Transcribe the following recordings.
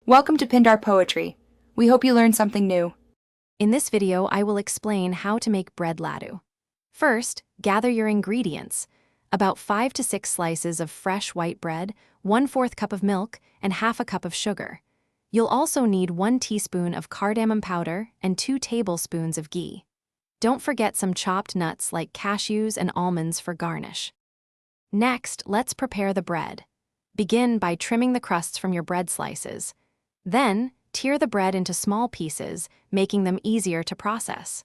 Welcome to Pindar Poetry. We hope you learned something new. In this video, I will explain how to make bread laddu. First, gather your ingredients. About 5 to 6 slices of fresh white bread, 1/4 cup of milk, and half a cup of sugar. You'll also need 1 teaspoon of cardamom powder and 2 tablespoons of ghee. Don't forget some chopped nuts like cashews and almonds for garnish. Next, let's prepare the bread. Begin by trimming the crusts from your bread slices. Then, tear the bread into small pieces, making them easier to process.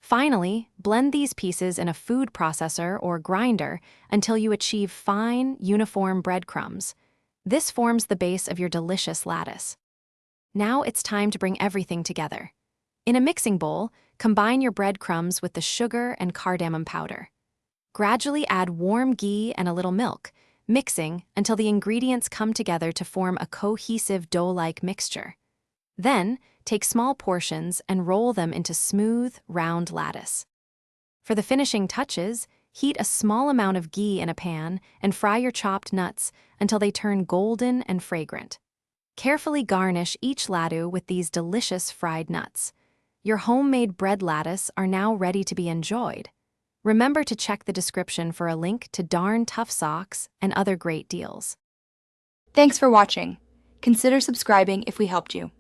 Finally, blend these pieces in a food processor or grinder until you achieve fine, uniform breadcrumbs. This forms the base of your delicious laddus. Now it's time to bring everything together. In a mixing bowl, combine your breadcrumbs with the sugar and cardamom powder. Gradually add warm ghee and a little milk, mixing until the ingredients come together to form a cohesive dough-like mixture. Then, take small portions and roll them into smooth, round lattice. For the finishing touches, heat a small amount of ghee in a pan and fry your chopped nuts until they turn golden and fragrant. Carefully garnish each laddu with these delicious fried nuts. Your homemade bread lattice are now ready to be enjoyed. Remember to check the description for a link to Darn Tough socks and other great deals. Thanks for watching. Consider subscribing if we helped you.